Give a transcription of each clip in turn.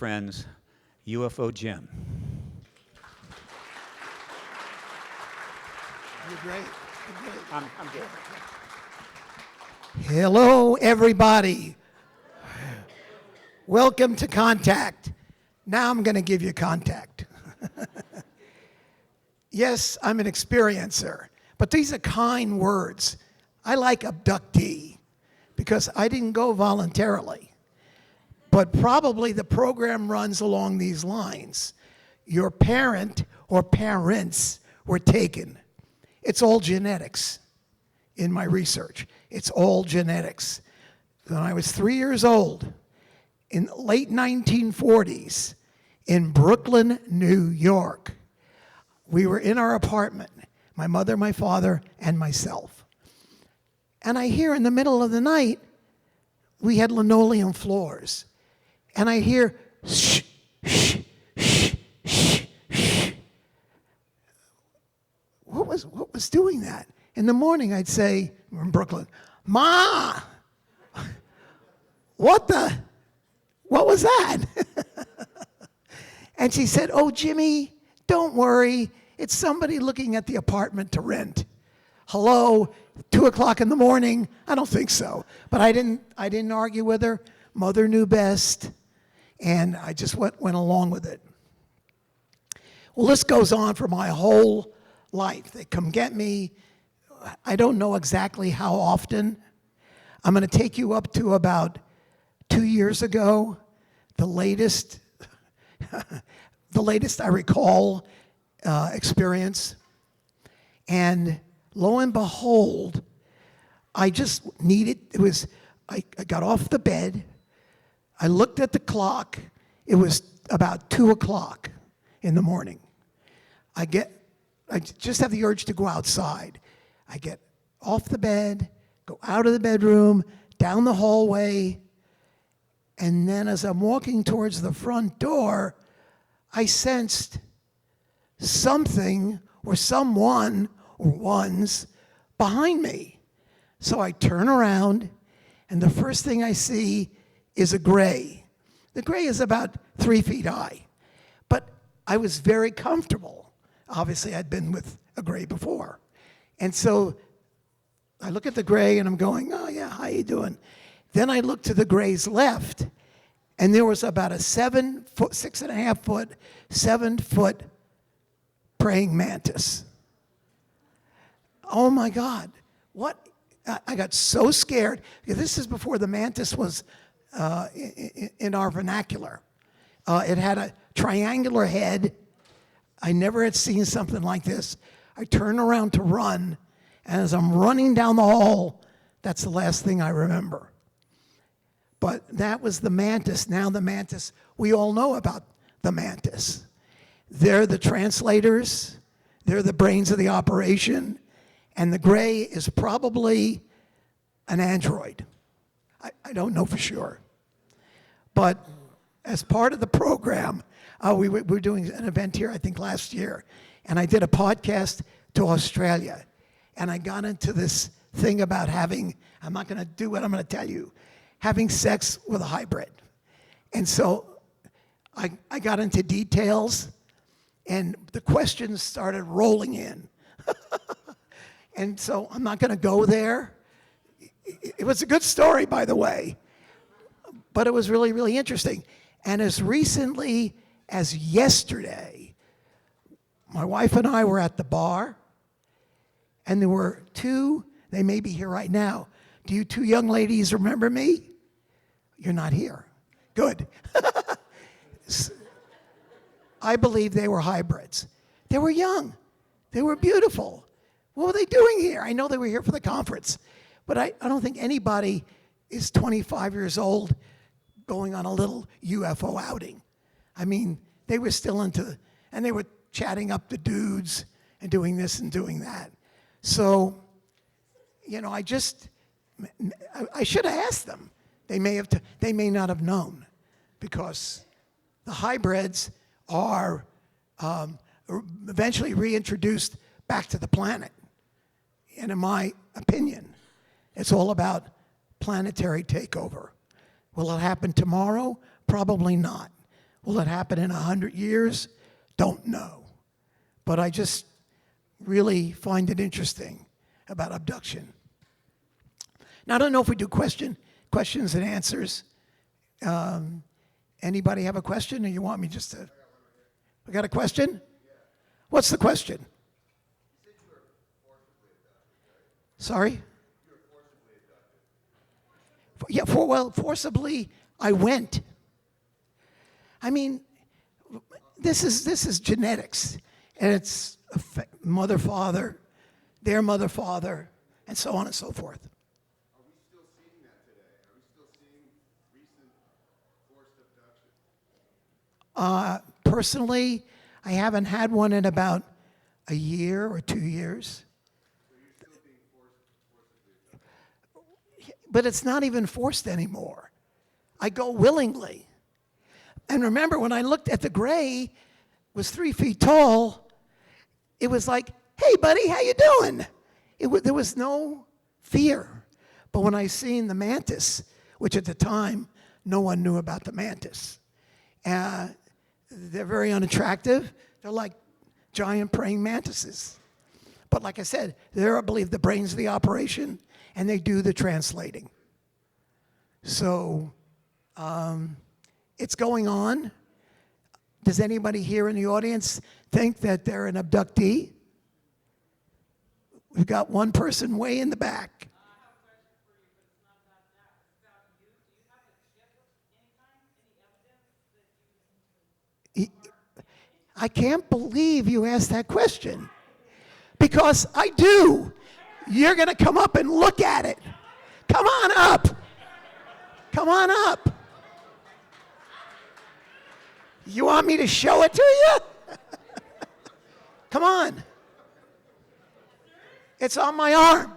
friends, UFO Jim. You're great. You're great. I'm good. Hello, everybody. Welcome to Contact. Now I'm going to give you contact. Yes, I'm an experiencer, but these are kind words. I like abductee because I didn't go voluntarily. But probably the program runs along these lines. Your parent or parents were taken. It's all genetics in my research. It's all genetics. When I was 3 years old, in the late 1940s, in Brooklyn, New York, we were in our apartment, my mother, my father, and myself. And I hear in the middle of the night, we had linoleum floors, and I hear shh, shh, shh, shh, shh. What was doing that? In the morning, I'd say, we're in Brooklyn, Ma, what was that? And she said, oh, Jimmy, don't worry. It's somebody looking at the apartment to rent. Hello, 2 o'clock in the morning? I don't think so. But I didn't argue with her. Mother knew best. And I just went along with it. Well, this goes on for my whole life. They come get me. I don't know exactly how often. I'm going to take you up to about 2 years ago. The latest I recall experience. And lo and behold, I just I got off the bed. I looked at the clock. It was about 2 o'clock in the morning. I just have the urge to go outside. I get off the bed, go out of the bedroom, down the hallway, and then as I'm walking towards the front door, I sensed something or someone or ones behind me. So I turn around, and the first thing I see is a gray. The gray is about 3 feet high, but I was very comfortable. Obviously, I'd been with a gray before. And so I look at the gray, and I'm going, oh, yeah, how you doing? Then I look to the gray's left, and there was about a 6.5 foot, 7 foot praying mantis. Oh my God, what? I got so scared. This is before the mantis was in our vernacular. It had a triangular head. I never had seen something like this. I turn around to run, and as I'm running down the hall, that's the last thing I remember. But that was the mantis. Now the mantis, we all know about the mantis. They're the translators. They're the brains of the operation. And the gray is probably an android. I don't know for sure. But as part of the program, we were doing an event here, I think last year, and I did a podcast to Australia. And I got into this thing about having, I'm not going to do what I'm going to tell you, having sex with a hybrid. And so I got into details, and the questions started rolling in. And so I'm not going to go there. It was a good story, by the way, but it was really, really interesting. And as recently as yesterday, my wife and I were at the bar, and there were two, they may be here right now. Do you two young ladies remember me? You're not here. Good. I believe they were hybrids. They were young. They were beautiful. What were they doing here? I know they were here for the conference, but I don't think anybody is 25 years old going on a little UFO outing. I mean, they were still and they were chatting up the dudes and doing this and doing that. So, you know, I should have asked them. They may not have known, because the hybrids are eventually reintroduced back to the planet. And in my opinion, it's all about planetary takeover. Will it happen tomorrow? Probably not. Will it happen in 100 years? Don't know. But I just really find it interesting about abduction. Now, I don't know if we do questions and answers. Anybody have a question, or you want me just to? We got a question? What's the question? Sorry? Yeah, forcibly I went. I mean, this is genetics, and it's mother, father, their mother, father, and so on and so forth. Are we still seeing that today? Are we still seeing recent forced abduction? Personally, I haven't had one in about a year or 2 years. So you're still being forcibly abducted? But it's not even forced anymore. I go willingly. And remember, when I looked at the gray, was 3 feet tall, it was like, hey, buddy, how you doing? There was no fear. But when I seen the mantis, which at the time, no one knew about the mantis, they're very unattractive. They're like giant praying mantises. But like I said, they're, I believe, the brains of the operation, and they do the translating. So it's going on. Does anybody here in the audience think that they're an abductee? We've got one person way in the back. I have a question for you, but it's not about that. It's about you. Do you have a chip anytime? Any evidence that you I can't believe you asked that question. Because I do. You're going to come up and look at it. Come on up. Come on up. You want me to show it to you? Come on. It's on my arm.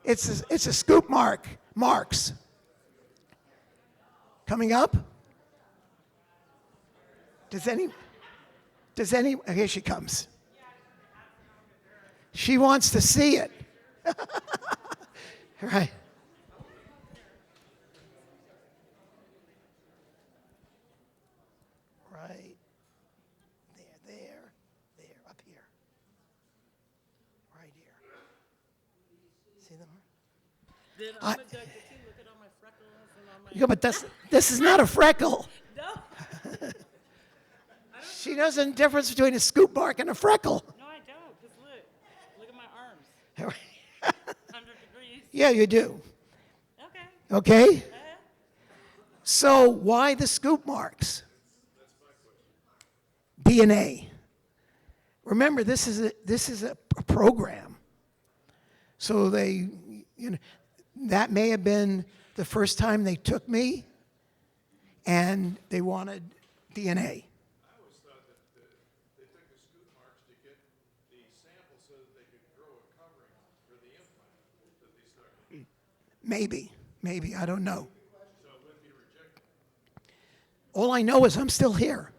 It's a scoop mark. Marks. Coming up? Does any, here she comes. She wants to see it. Right. Right. There, up here. Right here. See them? Then I'm abducted too. Look at all my freckles and all my. Yeah, but this is not a freckle. No. She knows the difference between a scoop mark and a freckle. No, I don't. Just look. Look at my arms. 100 degrees. Yeah, you do. Okay. Okay? So why the scoop marks? DNA. Remember, this is a program. So they, that may have been the first time they took me, and they wanted DNA. I always thought that they took the scoop marks to get the sample so that they could grow a covering for the implant that they started. Maybe, I don't know. So it wouldn't be rejected. All I know is I'm still here.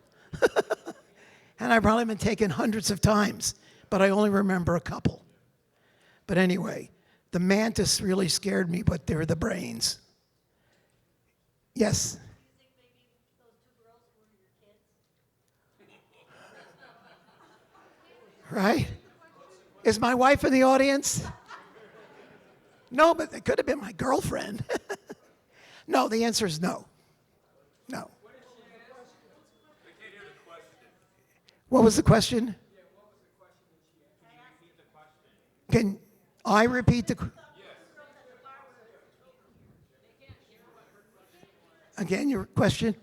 And I've probably been taken hundreds of times, but I only remember a couple. But anyway, the mantis really scared me, but they're the brains. Yes? Do you think maybe those 2 girls were your kids? Right? Is my wife in the audience? No, but it could have been my girlfriend. No, the answer is no. No. What was the question? Can I repeat the question? Again, your question?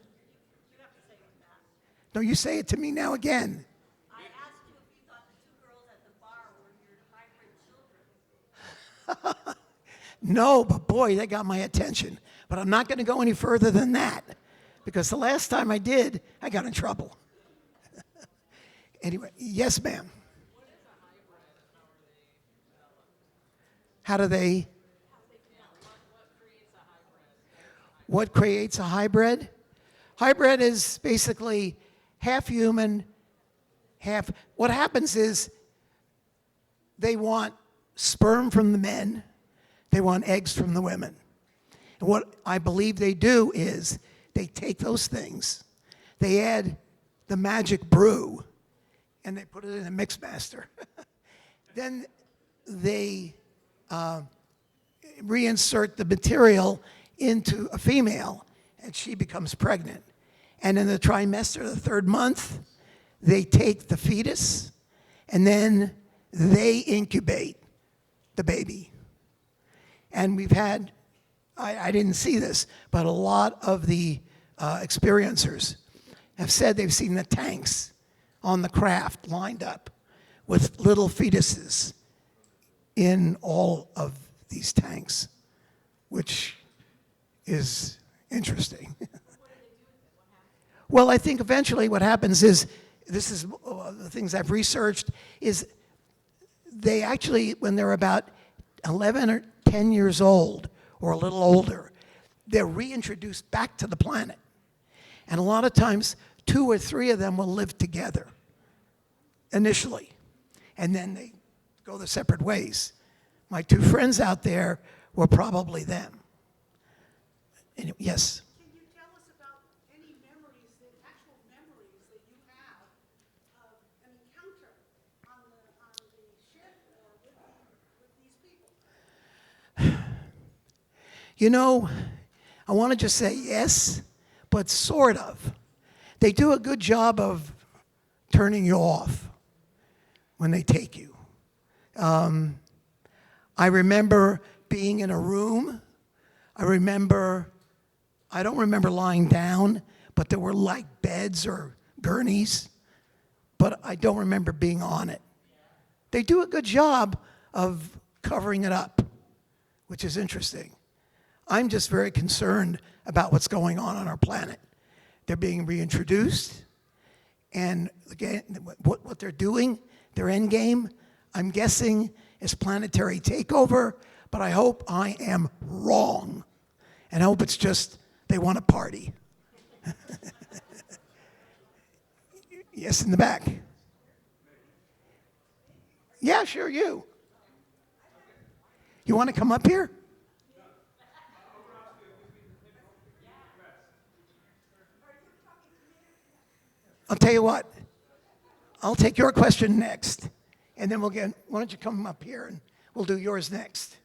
No, you say it to me now again. I asked you if you thought the 2 girls at the bar were your hybrid children. No, but boy, they got my attention. But I'm not going to go any further than that, because the last time I did, I got in trouble. Anyway, yes, ma'am. How do they? What creates a hybrid? Hybrid is basically half human, half. What happens is they want sperm from the men, they want eggs from the women. And what I believe they do is they take those things, they add the magic brew, and they put it in a mix master. Then they reinsert the material into a female, and she becomes pregnant. And in the trimester, the third month, they take the fetus, and then they incubate the baby. And we've had, I didn't see this, but a lot of the experiencers have said they've seen the tanks on the craft lined up with little fetuses in all of these tanks, which is interesting. Well, I think eventually what happens is, this is the things I've researched, is they actually, when they're about 11 or 10 years old, or a little older, they're reintroduced back to the planet. And a lot of times, 2 or 3 of them will live together initially, and then they go their separate ways. My 2 friends out there were probably them. Anyway, yes? Can you tell us about any memories, the actual memories that you have of an encounter on the ship or with these people? You know, I want to just say yes, but sort of. They do a good job of turning you off when they take you. I remember being in a room. I don't remember lying down, but there were like beds or gurneys, but I don't remember being on it. They do a good job of covering it up, which is interesting. I'm just very concerned about what's going on our planet. They're being reintroduced, and again, what they're doing, their end game, I'm guessing, is planetary takeover, but I hope I am wrong. And I hope it's just they want to party. Yes, in the back. Yeah, sure, you. You want to come up here? I'll tell you what. I'll take your question next, and then why don't you come up here and we'll do yours next.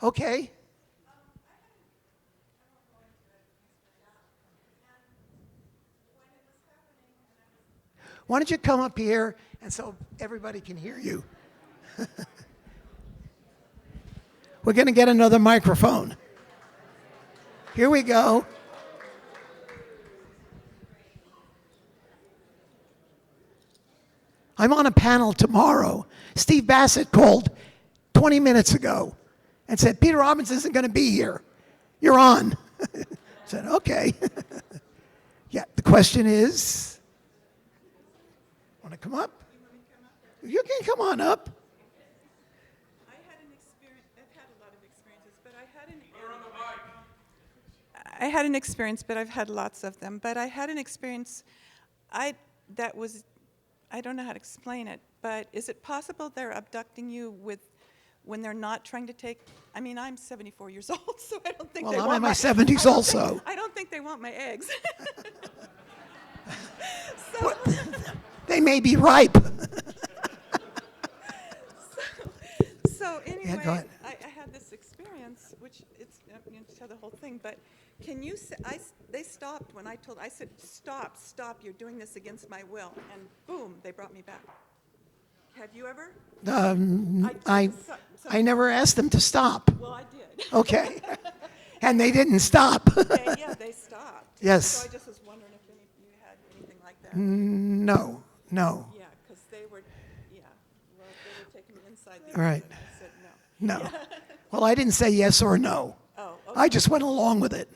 Okay. Why don't you come up here and so everybody can hear you? We're going to get another microphone. Here we go. I'm on a panel tomorrow. Steve Bassett called 20 minutes ago and said, Peter Robbins isn't going to be here. You're on. I said, okay. Yeah, the question is, want to come up? You can come on up. I had an experience. I've had a lot of experiences, but I had an experience, but I've had lots of them. But I had an experience. I don't know how to explain it, but is it possible they're abducting you when they're not trying to take? I mean, I'm 74 years old, so I don't think. Well, they I'm want in my my 70s also. I don't think they want my eggs. They may be ripe. So anyway, go ahead. I had this experience, which it's you know, to tell the whole thing. But can you say? They stopped when I said stop, you're doing this against my will, and boom, they brought me back. Have you ever? I never asked them to stop. Well, I did. Okay. And they didn't stop. Yeah, they stopped. Yes. So I just was wondering if any of you had anything like that. No. Yeah, because they were taking me inside the All right. exit. I said no. No. Well, I didn't say yes or no. Oh, okay. I just went along with it.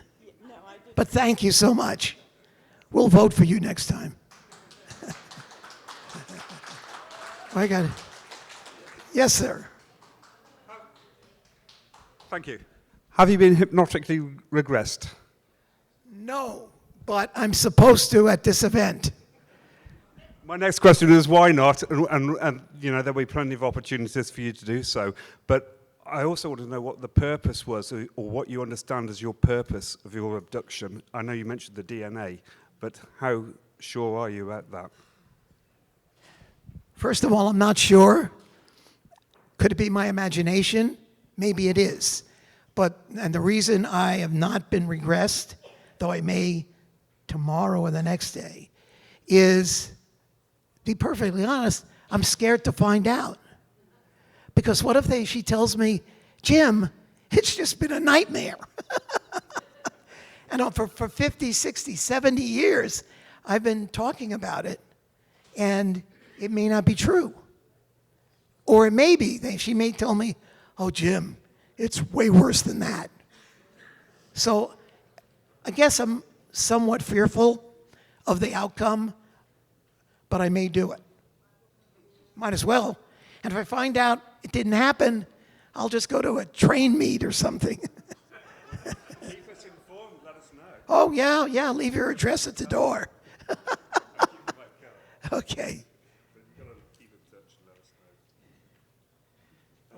No, I didn't. But thank you so much. We'll vote for you next time. I got it. Yes, sir. Thank you. Have you been hypnotically regressed? No, but I'm supposed to at this event. My next question is why not? And you know, there'll be plenty of opportunities for you to do so. But I also want to know what the purpose was, or what you understand as your purpose of your abduction. I know you mentioned the DNA, but how sure are you about that? First of all, I'm not sure. Could it be my imagination? Maybe it is. And the reason I have not been regressed, though I may tomorrow or the next day, is, to be perfectly honest, I'm scared to find out. Because what if she tells me, Jim, it's just been a nightmare. And for 50, 60, 70 years, I've been talking about it, and it may not be true. Or it may be. She may tell me, oh, Jim, it's way worse than that. So I guess I'm somewhat fearful of the outcome, but I may do it. Might as well. And if I find out it didn't happen, I'll just go to a train meet or something. Keep us informed, let us know. Oh, yeah, leave your address at the door. Okay.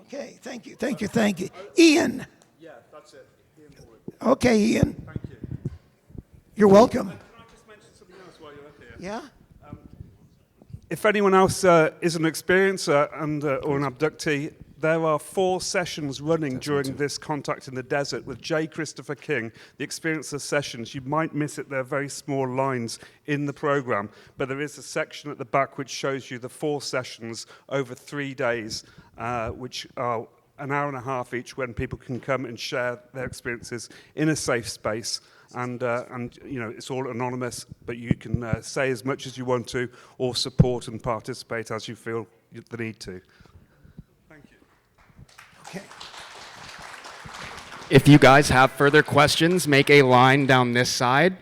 Okay, thank you. Ian. Yeah, that's it. Okay, Ian. Thank you. You're welcome. Can I just mention something else while you're up here? Yeah? If anyone else is an experiencer or an abductee, there are 4 sessions running during this Contact in the Desert with J. Christopher King, the experiencer sessions. You might miss it, they're very small lines in the program, but there is a section at the back which shows you the 4 sessions over 3 days, which are an hour and a half each, when people can come and share their experiences in a safe space. And it's all anonymous, but you can say as much as you want to, or support and participate as you feel the need to. Thank you. Okay. If you guys have further questions, make a line down this side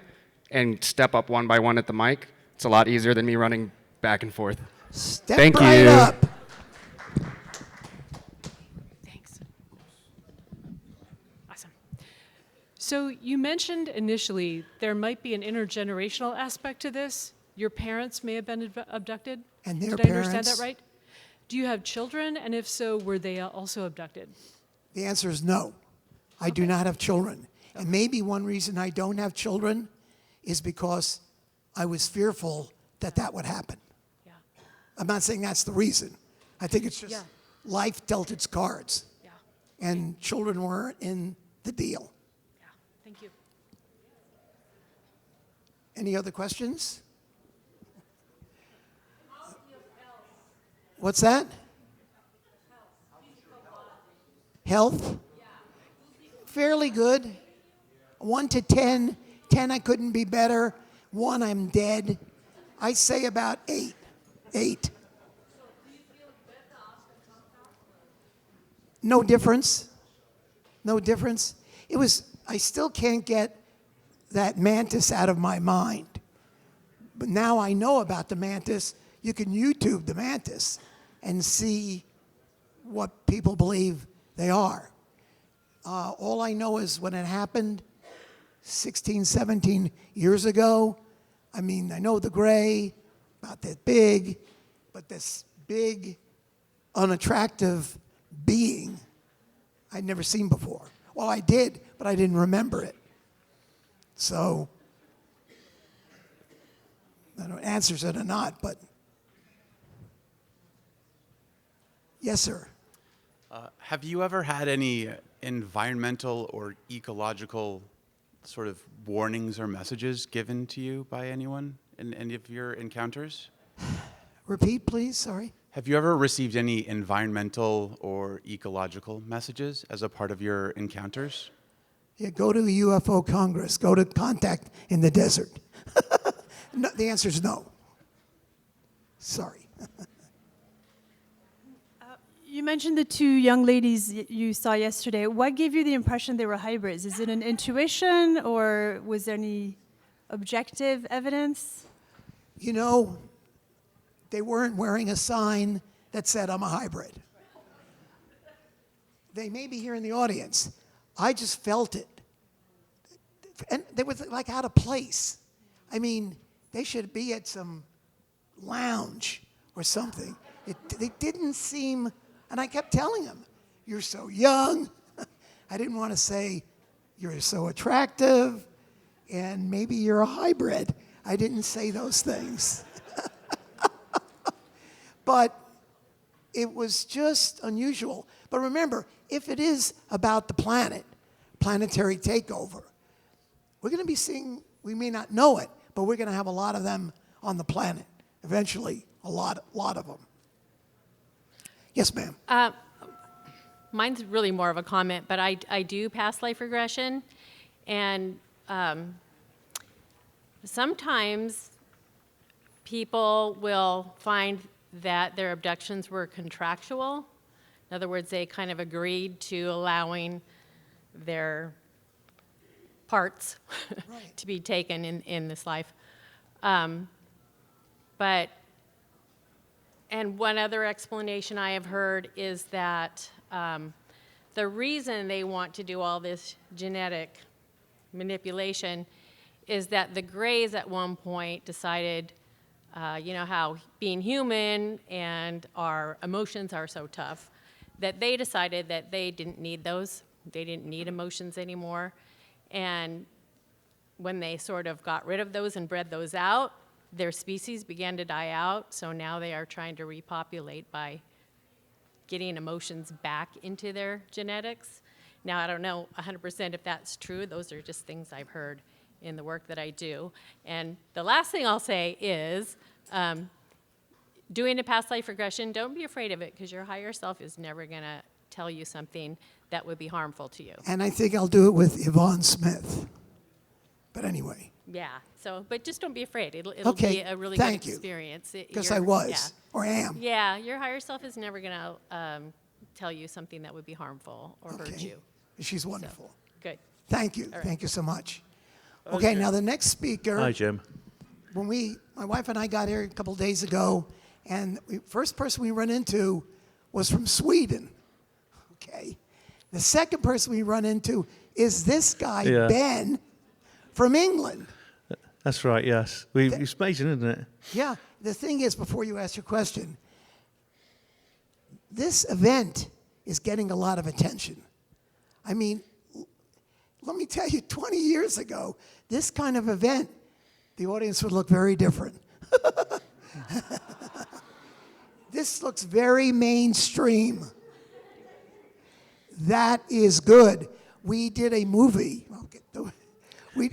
and step up one by one at the mic. It's a lot easier than me running back and forth. Step Thank right you. up. Thanks. Awesome. So you mentioned initially there might be an intergenerational aspect to this. Your parents may have been abducted. And their Did I understand parents. that right? Do you have children? And if so, were they also abducted? The answer is no. I do not have children. And maybe one reason I don't have children is because I was fearful that that would happen. Yeah. I'm not saying that's the reason. I think it's just Yeah. life dealt its cards. Yeah. And children weren't in the deal. Yeah. Thank you. Any other questions? What's that? Health? Fairly good. 1 to 10. 10, I couldn't be better. 1, I'm dead. I say about 8. 8. No difference. No difference. I still can't get that mantis out of my mind. But now I know about the mantis. You can YouTube the mantis and see what people believe they are. All I know is when it happened 16, 17 years ago, I mean, I know the gray, about that big, but this big, unattractive being I'd never seen before. Well, I did, but I didn't remember it. So, I don't know if it answers it or not, but yes, sir. Have you ever had any environmental or ecological sort of warnings or messages given to you by anyone in any of your encounters? Repeat, please, sorry. Have you ever received any environmental or ecological messages as a part of your encounters? Yeah, go to the UFO Congress. Go to Contact in the Desert. No, the answer is no. Sorry. You mentioned the 2 young ladies you saw yesterday. What gave you the impression they were hybrids? Is it an intuition, or was there any objective evidence? You know, they weren't wearing a sign that said, I'm a hybrid. They may be here in the audience. I just felt it. And they were like out of place. I mean, they should be at some lounge or something. They didn't seem, and I kept telling them, you're so young. I didn't want to say you're so attractive, and maybe you're a hybrid. I didn't say those things. But it was just unusual. But remember, if it is about the planet, planetary takeover, we're going to be seeing, we may not know it, but we're going to have a lot of them on the planet. Eventually, a lot of them. Yes, ma'am. Mine's really more of a comment, but I do past life regression, and sometimes people will find that their abductions were contractual. In other words, they kind of agreed to allowing their parts to be taken in this life. And one other explanation I have heard is that the reason they want to do all this genetic manipulation is that the Greys at one point decided, you know how being human and our emotions are so tough, that they decided that they didn't need those. They didn't need emotions anymore. And when they sort of got rid of those and bred those out, their species began to die out. So now they are trying to repopulate by getting emotions back into their genetics. Now, I don't know 100% if that's true. Those are just things I've heard in the work that I do. And the last thing I'll say is, doing a past life regression, don't be afraid of it, because your higher self is never going to tell you something that would be harmful to you. And I think I'll do it with Yvonne Smith. But anyway. Yeah, so, but just don't be afraid. It'll Okay, be a really thank good you. experience. Because I was, yeah. or am. Yeah, your higher self is never going to tell you something that would be harmful or hurt you. She's wonderful. So, good. Thank you. All right. Thank you so much. Okay, now the next speaker. Hi, Jim. When my wife and I got here a couple days ago, and the first person we run into was from Sweden. Okay. The second person we run into is this guy, Ben, from England. That's right, yes. It's amazing, isn't it? Yeah. The thing is, before you ask your question, this event is getting a lot of attention. I mean, let me tell you, 20 years ago, this kind of event, the audience would look very different. This looks very mainstream. That is good. We did a movie. We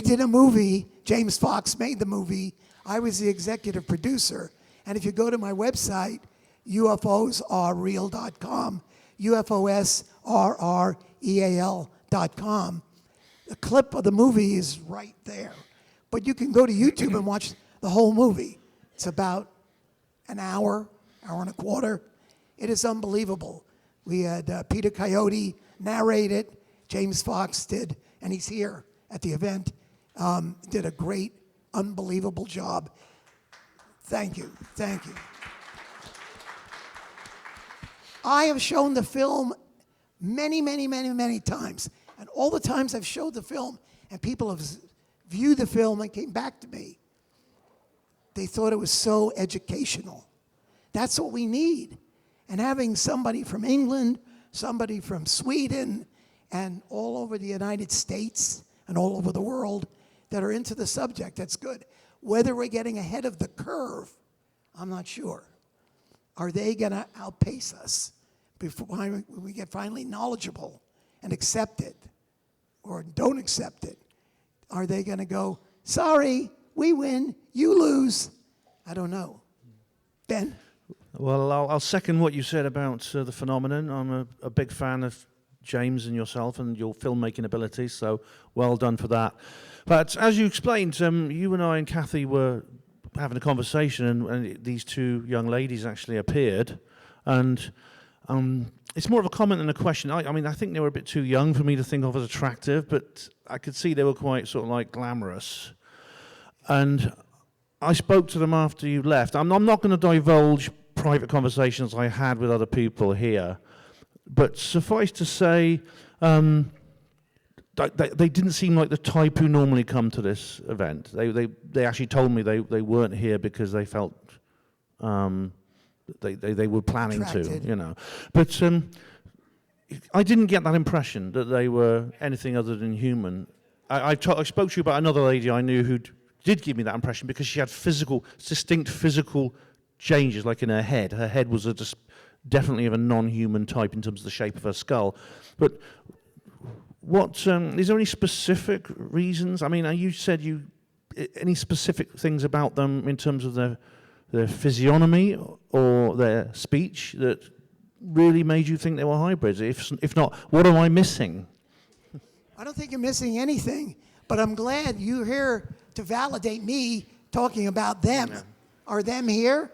did a movie. James Fox made the movie. I was the executive producer. And if you go to my website, UFOsarereal.com, UFOSRREAL.com, the clip of the movie is right there. But you can go to YouTube and watch the whole movie. It's about an hour and a quarter. It is unbelievable. We had Peter Coyote narrate it. James Fox did, and he's here at the event. Did a great, unbelievable job. Thank you. Thank you. I have shown the film many, many, many, many times. And all the times I've showed the film and people have viewed the film and came back to me, they thought it was so educational. That's what we need. And having somebody from England, somebody from Sweden, and all over the United States and all over the world that are into the subject, that's good. Whether we're getting ahead of the curve, I'm not sure. Are they going to outpace us before we get finally knowledgeable and accept it or don't accept it? Are they going to go, sorry, we win, you lose? I don't know. Ben? Well, I'll second what you said about the phenomenon. I'm a big fan of James and yourself and your filmmaking abilities, so well done for that. But as you explained, you and I and Kathy were having a conversation, and these two young ladies actually appeared. And it's more of a comment than a question. I mean, I think they were a bit too young for me to think of as attractive, but I could see they were quite sort of like glamorous. And I spoke to them after you left. I'm not going to divulge private conversations I had with other people here, but suffice to say, they didn't seem like the type who normally come to this event. They actually told me they weren't here because they felt They were planning Attracted. to, you know. But I didn't get that impression that they were anything other than human. I spoke to you about another lady I knew who did give me that impression because she had distinct physical changes, like in her head. Her head was definitely of a non-human type in terms of the shape of her skull. But what is there any specific reasons? I mean, you said any specific things about them in terms of their physiognomy or their speech that really made you think they were hybrids? If not, what am I missing? I don't think you're missing anything, but I'm glad you're here to validate me talking about them. Yeah. Are them here?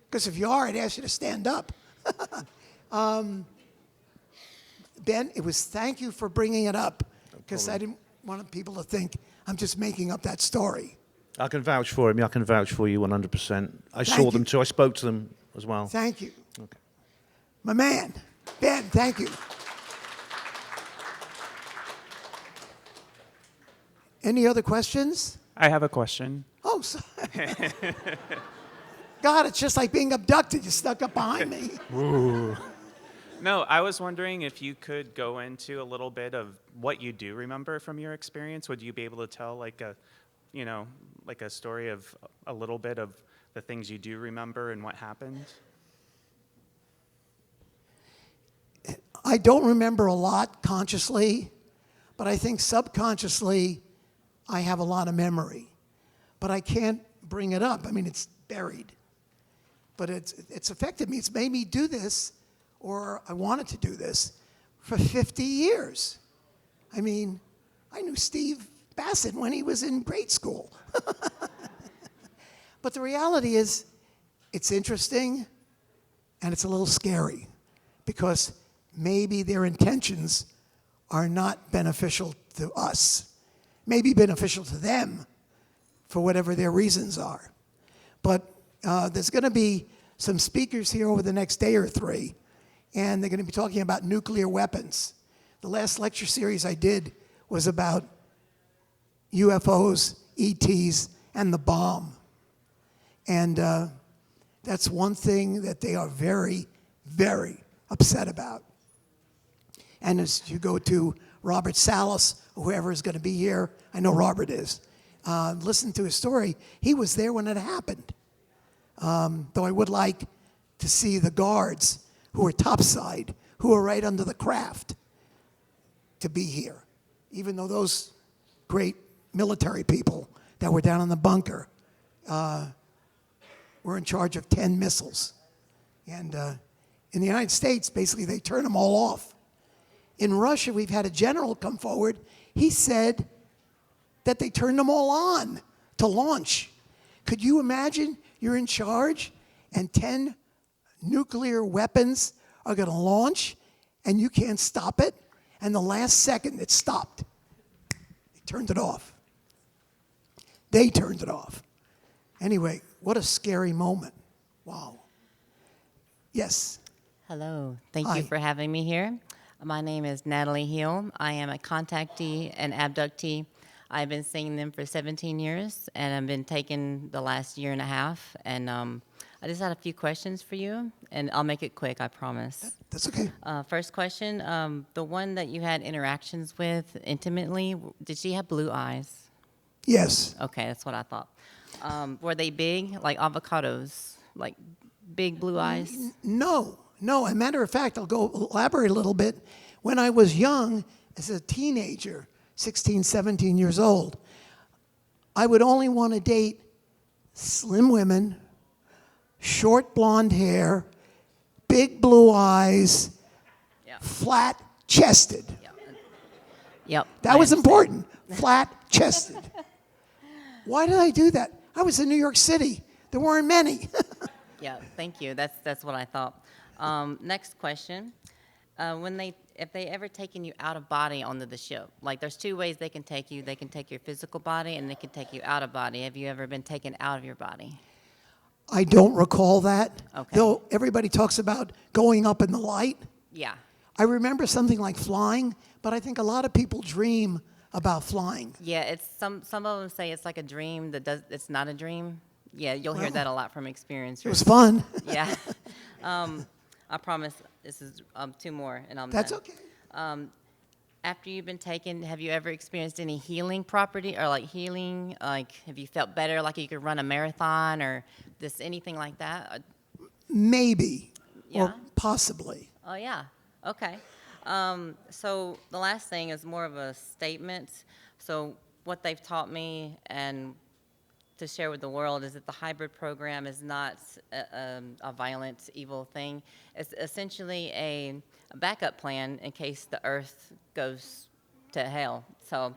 Because if you are, I'd ask you to stand up. Ben, thank you for bringing it up, because I didn't want people to think I'm just making up that story. I can vouch for him. I can vouch for you 100%. I Thank saw them you. too. I spoke to them as well. Thank you. Okay. My man, Ben, thank you. Any other questions? I have a question. Oh, sorry. God, it's just like being abducted. You snuck up behind me. No, I was wondering if you could go into a little bit of what you do remember from your experience. Would you be able to tell like a story of a little bit of the things you do remember and what happened? I don't remember a lot consciously, but I think subconsciously I have a lot of memory. But I can't bring it up. I mean, it's buried. But it's affected me. It's made me do this, or I wanted to do this, for 50 years. I mean, I knew Steve Bassett when he was in grade school. But the reality is, it's interesting, and it's a little scary, because maybe their intentions are not beneficial to us. Maybe beneficial to them for whatever their reasons are. But there's going to be some speakers here over the next day or three, and they're going to be talking about nuclear weapons. The last lecture series I did was about UFOs, ETs, and the bomb. And that's one thing that they are very, very upset about. And as you go to Robert Salas, or whoever is going to be here, I know Robert is, listen to his story. He was there when it happened. Though I would like to see the guards who are topside, who are right under the craft, to be here. Even though those great military people that were down in the bunker were in charge of 10 missiles. And in the United States, basically, they turn them all off. In Russia, we've had a general come forward. He said that they turned them all on to launch. Could you imagine you're in charge and 10 nuclear weapons are going to launch and you can't stop it? And the last second it stopped. They turned it off. They turned it off. Anyway, what a scary moment. Wow. Yes. Hello. Thank Hi. you for having me here. My name is Natalie Hill. I am a contactee and abductee. I've been seeing them for 17 years, and I've been taken the last year and a half. And I just had a few questions for you, and I'll make it quick, I promise. That's okay. First question, the one that you had interactions with intimately, did she have blue eyes? Yes. Okay, that's what I thought. Were they big, like avocados, like big blue eyes? No. As a matter of fact, I'll go elaborate a little bit. When I was young, as a teenager, 16, 17 years old, I would only want to date slim women, short blonde hair, big blue eyes, flat-chested. Yep. That was important. Flat-chested. Why did I do that? I was in New York City. There weren't many. Yeah, thank you. That's what I thought. Next question. If they ever taken you out of body onto the ship, like there's two ways they can take you. They can take your physical body and they can take you out of body. Have you ever been taken out of your body? I don't recall that. Okay. Though everybody talks about going up in the light. Yeah. I remember something like flying, but I think a lot of people dream about flying. Yeah, it's some of them say it's like a dream it's not a dream. Yeah, you'll hear that a lot from experiencers. It was fun. Yeah. I promise this is 2 more and I'm That's done. okay. After you've been taken, have you ever experienced any healing property or like healing? Like, have you felt better, like you could run a marathon or this anything like that? Maybe. Yeah? Or possibly. Oh, yeah. Okay. So the last thing is more of a statement. So what they've taught me and to share with the world is that the hybrid program is not a violent, evil thing. It's essentially a backup plan in case the Earth goes to hell. So,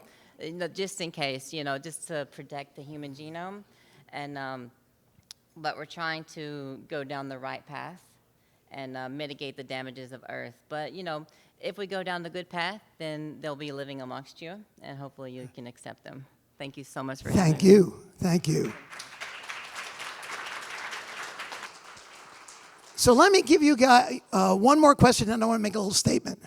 just in case, just to protect the human genome. And but we're trying to go down the right path and mitigate the damages of Earth. But if we go down the good path, then they'll be living amongst you, and hopefully you can accept them. Thank you so much for having me. Thank you. Thank you. So let me give you guys one more question, and I want to make a little statement.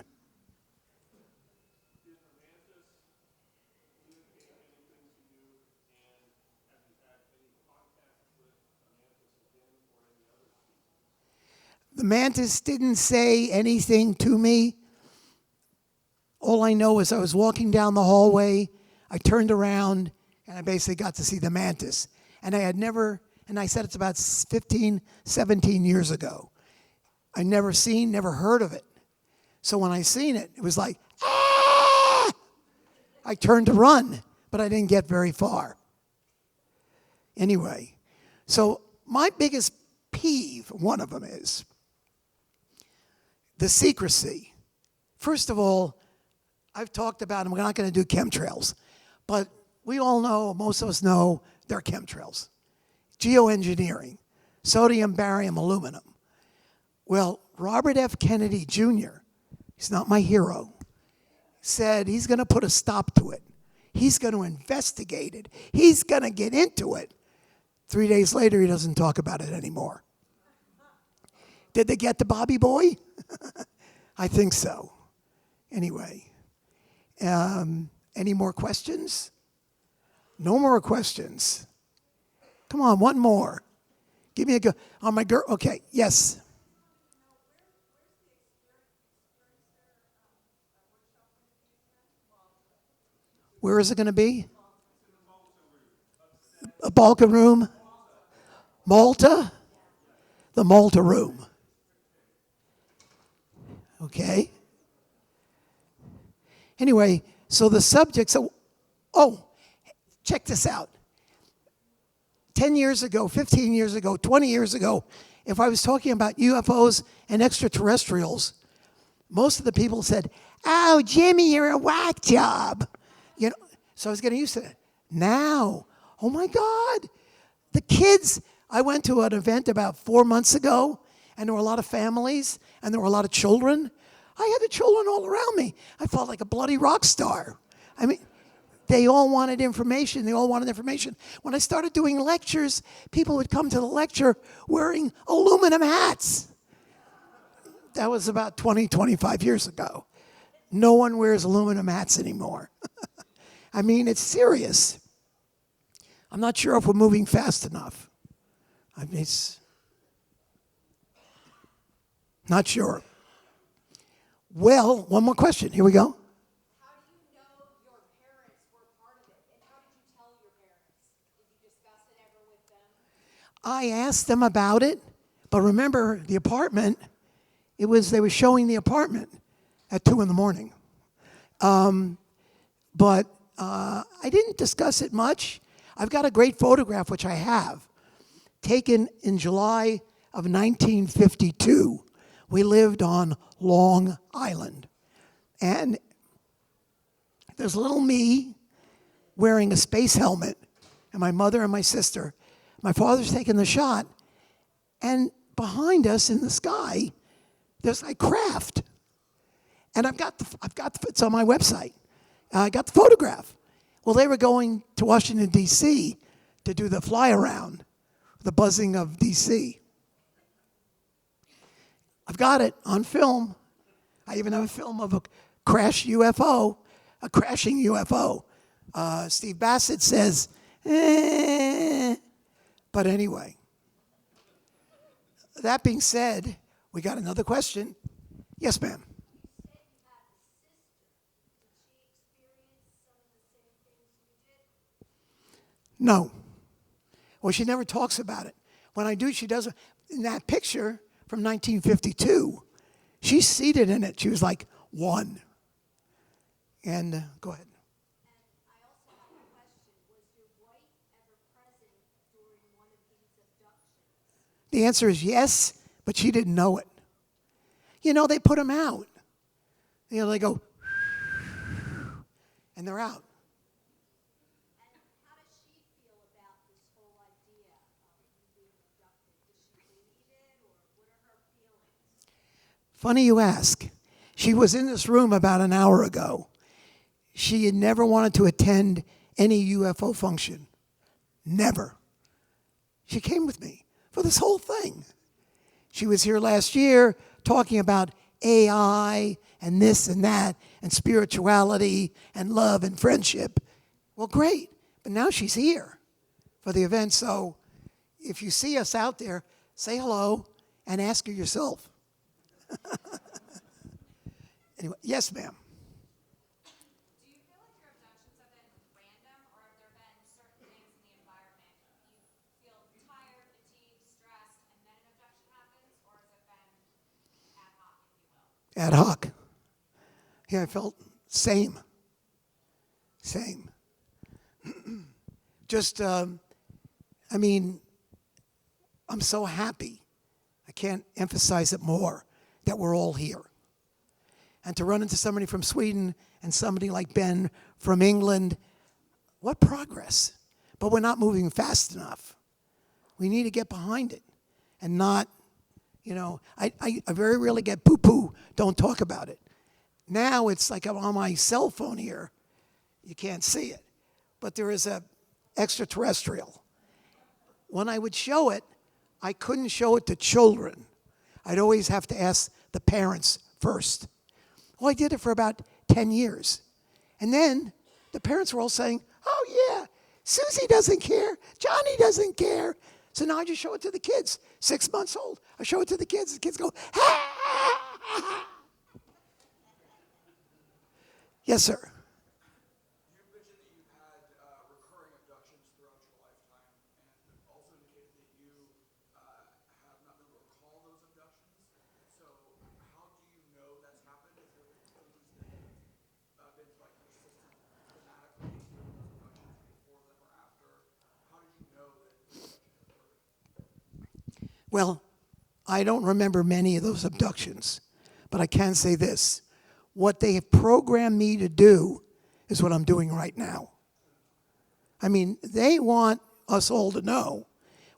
The mantis didn't say anything to me. All I know is I was walking down the hallway, I turned around, and I basically got to see the mantis. And I had never, and I said it's about 15, 17 years ago. I never heard of it. So when I seen it, it was like, ah! I turned to run, but I didn't get very far. Anyway, so my biggest peeve, one of them is the secrecy. First of all, I've talked about, and we're not going to do chemtrails, but we all know, most of us know, they're chemtrails. Geoengineering, sodium, barium, aluminum. Well, Robert F. Kennedy Jr., he's not my hero, said he's going to put a stop to it. He's going to investigate it. He's going to get into it. 3 days later, he doesn't talk about it anymore. Did they get the Bobby boy? I think so. Anyway, any more questions? No more questions. Come on, one more. Give me a go. Oh, my girl. Okay, yes. Where is it going to be? A Balkan room? Malta? The Malta room. Okay. Anyway, so the subject, check this out. 10 years ago, 15 years ago, 20 years ago, if I was talking about UFOs and extraterrestrials, most of the people said, "Oh, Jimmy, you're a whack job." So I was getting used to it. Now, oh my God, the kids, I went to an event about 4 months ago, and there were a lot of families, and there were a lot of children. I had the children all around me. I felt like a bloody rock star. I mean, they all wanted information. They all wanted information. When I started doing lectures, people would come to the lecture wearing aluminum hats. That was about 20, 25 years ago. No one wears aluminum hats anymore. I mean, it's serious. I'm not sure if we're moving fast enough. I mean, it's not sure. Well, one more question. Here we go. How do you know your parents were part of it? And how did you tell your parents? Did you discuss it ever with them? I asked them about it, but remember the apartment, they were showing the apartment at 2 in the morning. I didn't discuss it much. I've got a great photograph, which I have, taken in July of 1952. We lived on Long Island. And there's little me wearing a space helmet, and my mother and my sister. My father's taking the shot, and behind us in the sky, there's like craft. And it's on my website. I got the photograph. Well, they were going to Washington, D.C. to do the fly around, the buzzing of D.C. I've got it on film. I even have a film of a crashing UFO. Steve Bassett says, But anyway, that being said, we got another question. Yes, ma'am. No. Well, she never talks about it. When I do, she doesn't. In that picture from 1952, she's seated in it. She was like 1. And go ahead. The answer is yes, but she didn't know it. You know, they put them out. You know, they go, and they're out. Funny you ask. She was in this room about an hour ago. She had never wanted to attend any UFO function. Never. She came with me for this whole thing. She was here last year talking about AI and this and that and spirituality and love and friendship. Well, great. But now she's here for the event. So if you see us out there, say hello and ask her yourself. Anyway, yes, ma'am. Do you feel like your abductions have been random, or have there been certain things in the environment you feel tired, fatigued, stressed, and then an abduction happens, or has it been ad hoc, if you will? Ad hoc. Yeah, I felt same. Just, I mean, I'm so happy. I can't emphasize it more that we're all here. And to run into somebody from Sweden and somebody like Ben from England, what progress. But we're not moving fast enough. We need to get behind it and not, you know, I very rarely get poo-poo, don't talk about it. Now it's like I'm on my cell phone here. You can't see it. But there is a extraterrestrial. When I would show it, I couldn't show it to children. I'd always have to ask the parents first. Well, I did it for about 10 years. And then the parents were all saying, oh yeah, Susie doesn't care, Johnny doesn't care. So now I just show it to the kids, 6 months old. I show it to the kids go, ha! Yes, sir. You mentioned that you've had recurring abductions throughout your lifetime, and also indicated that you have not been able to recall those abductions. So how do you know that's happened? Is there things that have been like persistent thematically through those abductions before them or after? How did you know that the abduction occurred? Well, I don't remember many of those abductions, but I can say this. What they have programmed me to do is what I'm doing right now. I mean, they want us all to know,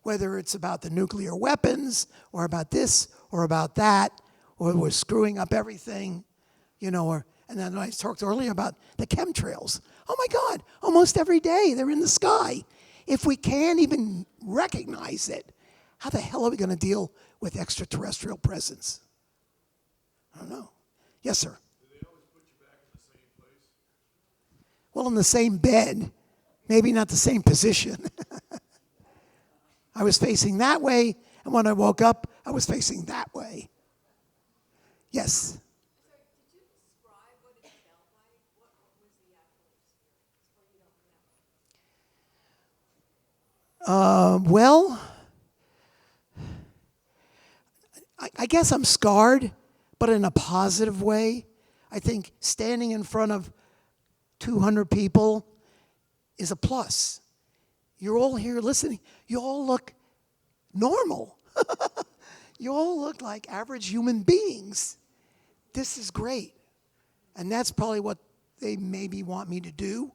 whether it's about the nuclear weapons or about this or about that, or we're screwing up everything, you know, and then I talked earlier about the chemtrails. Oh my God, almost every day they're in the sky. If we can't even recognize it, how the hell are we going to deal with extraterrestrial presence? I don't know. Yes, sir. Well, in the same bed, maybe not the same position. I was facing that way, and when I woke up, I was facing that way. Yes. So, did you describe what it felt like? What was the actual experience, or you don't remember? Well, I guess I'm scarred, but in a positive way. I think standing in front of 200 people is a plus. You're all here listening. You all look normal. You all look like average human beings. This is great. And that's probably what they maybe want me to do.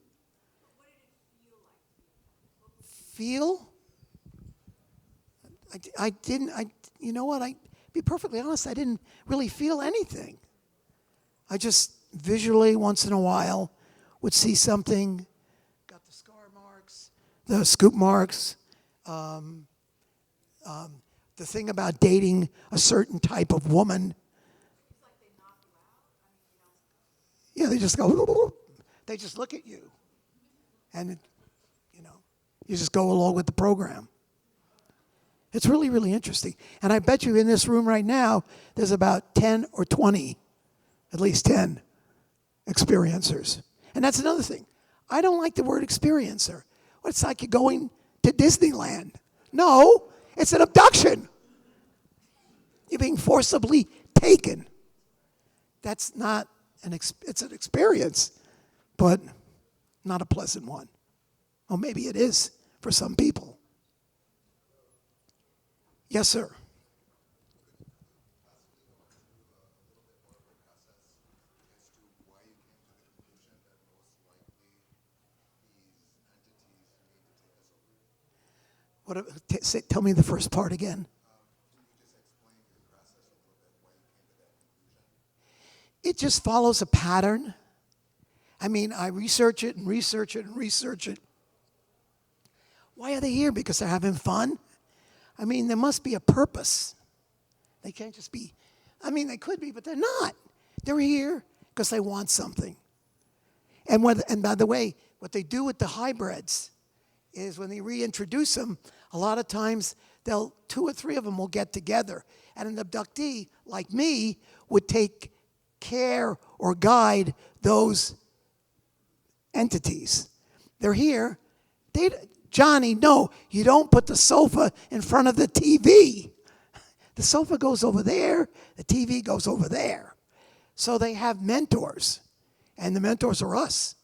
What did it feel like? I didn't, you know what, be perfectly honest, I didn't really feel anything. I just visually, once in a while, would see something, got the scar marks, the scoop marks, the thing about dating a certain type of woman. It's like they knock you out? I mean, Yeah, they just go, they just look at you. And, you know, you just go along with the program. It's really, really interesting. And I bet you in this room right now, there's about 10 or 20, at least 10 experiencers. And that's another thing. I don't like the word experiencer. Well, it's like you're going to Disneyland. No, it's an abduction. You're being forcibly taken. That's not it's an experience, but not a pleasant one. Or maybe it is for some people. Yes, sir. Tell me the first part again. It just follows a pattern. I mean, I research it and research it and research it. Why are they here? Because they're having fun? I mean, there must be a purpose. They can't just be, I mean, they could be, but they're not. They're here because they want something. And by the way, what they do with the hybrids is when they reintroduce them, a lot of times two or three of them will get together. And an abductee, like me, would take care or guide those entities. They're here. Johnny, no, you don't put the sofa in front of the TV. The sofa goes over there, the TV goes over there. So they have mentors, and the mentors are us,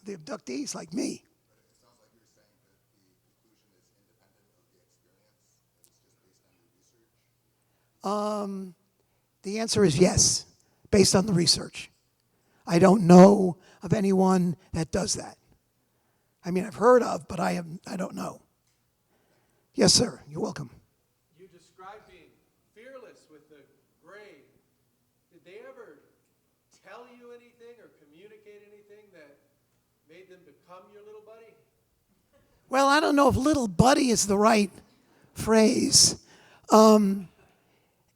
the abductees like me. The answer is yes, based on the research. I don't know of anyone that does that. I mean, I've heard of, but I don't know. Yes, sir. You're welcome. You described being fearless with the gray. Did they ever tell you anything or communicate anything that made them become your little buddy? Well, I don't know if little buddy is the right phrase.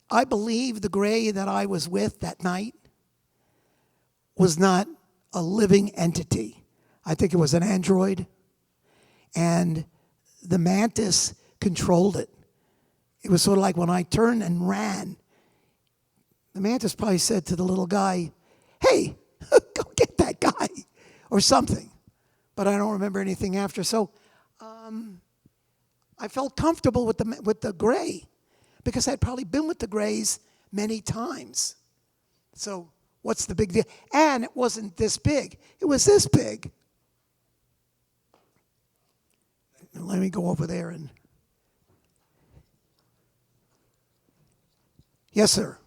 I believe the gray that I was with that night was not a living entity. I think it was an android, and the mantis controlled it. It was sort of like when I turned and ran, the mantis probably said to the little guy, hey, go get that guy, or something. But I don't remember anything after. So I felt comfortable with the gray, because I'd probably been with the grays many times. So what's the big deal? And it wasn't this big. It was this big. Let me go over there and... Yes, sir.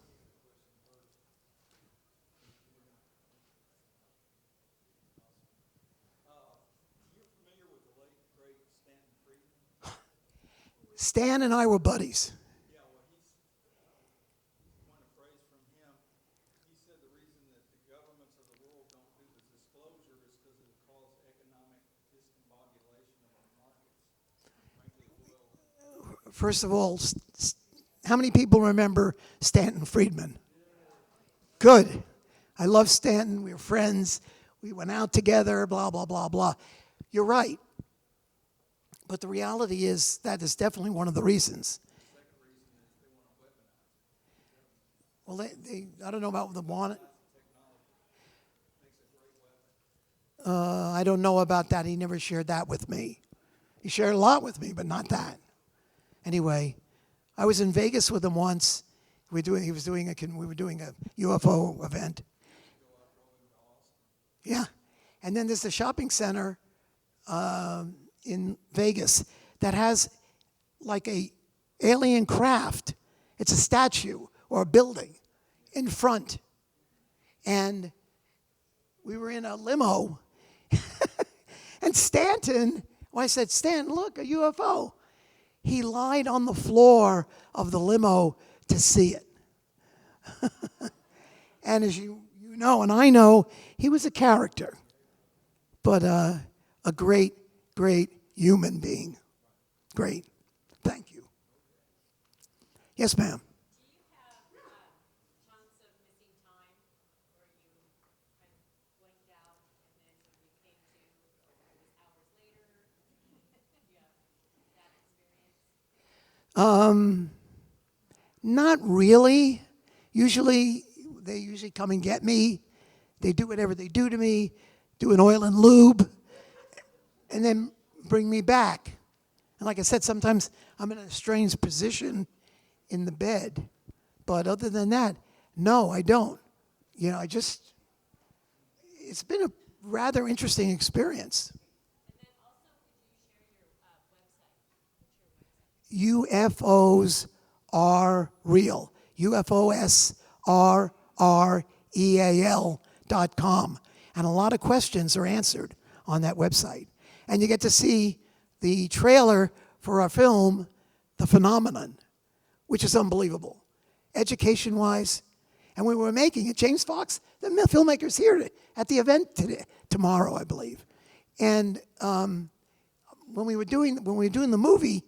Stan and I were buddies. First of all, how many people remember Stanton Friedman? Good. I love Stanton. We were friends. We went out together, blah, blah, blah, blah. You're right. But the reality is that is definitely one of the reasons. Well, I don't know about the want. I don't know about that. He never shared that with me. He shared a lot with me, but not that. Anyway, I was in Vegas with him once. We were doing a UFO event. Yeah, and then there's a shopping center in Vegas that has like a alien craft. It's a statue or a building in front, and we were in a limo, and Stanton. Well, I said, Stan, look, a UFO. He lied on the floor of the limo to see it. And as you know, and I know, he was a character, but a great, great human being. Great. Thank you. Yes, ma'am. Not really. They usually come and get me. They do whatever they do to me, do an oil and lube, and then bring me back. And like I said, sometimes I'm in a strange position in the bed. But other than that, no, I don't. You know, it's been a rather interesting experience. UFOs are real. UFOsRREAL.com. And a lot of questions are answered on that website. And you get to see the trailer for our film, The Phenomenon, which is unbelievable, education-wise. And we were making it. James Fox, the filmmaker's here at the event tomorrow, I believe. And when we were doing the movie,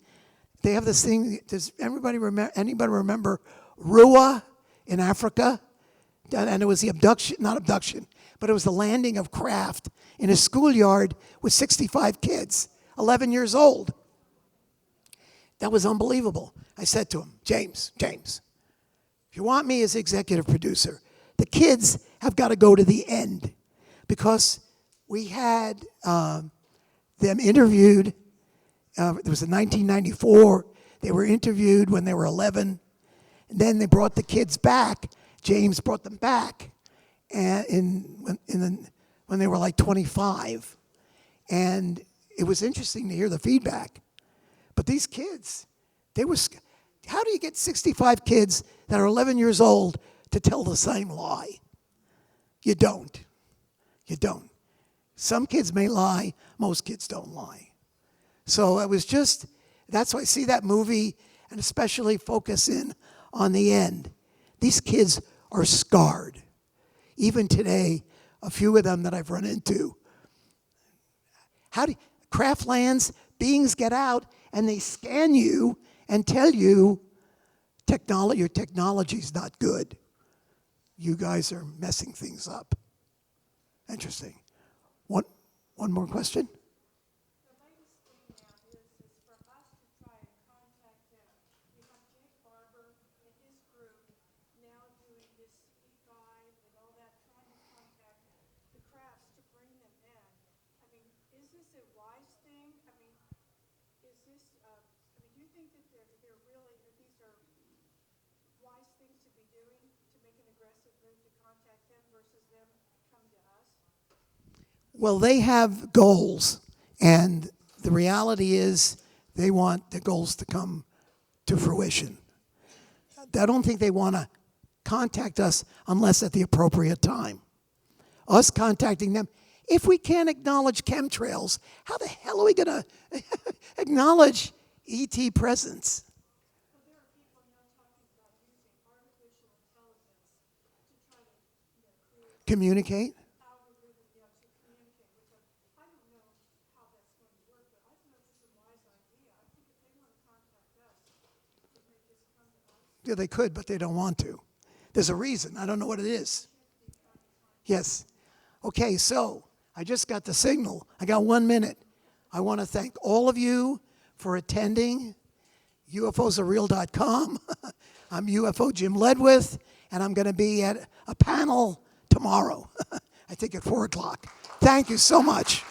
they have this thing. Does anybody remember Rua in Africa? And it was the not abduction, but it was the landing of craft in a schoolyard with 65 kids, 11 years old. That was unbelievable. I said to him, James, if you want me as executive producer, the kids have got to go to the end, because we had them interviewed. It was in 1994. They were interviewed when they were 11. And then they brought the kids back. James brought them back when they were like 25. And it was interesting to hear the feedback. But these kids, how do you get 65 kids that are 11 years old to tell the same lie? You don't. Some kids may lie, most kids don't lie. So it was that's why I see that movie and especially focus in on the end. These kids are scarred. Even today, a few of them that I've run into. Craft lands, beings get out and they scan you and tell you your technology's not good. You guys are messing things up. Interesting. One more question? Well, they have goals, and the reality is they want the goals to come to fruition. I don't think they want to contact us unless at the appropriate time. Us contacting them, if we can't acknowledge chemtrails, how the hell are we going to acknowledge ET presence? Communicate? Yeah, they could, but they don't want to. There's a reason. I don't know what it is. Yes. Okay, so I just got the signal. I got 1 minute. I want to thank all of you for attending UFOsAreal.com. I'm UFO Jim Ledwith, and I'm going to be at a panel tomorrow, I think at 4 o'clock. Thank you so much.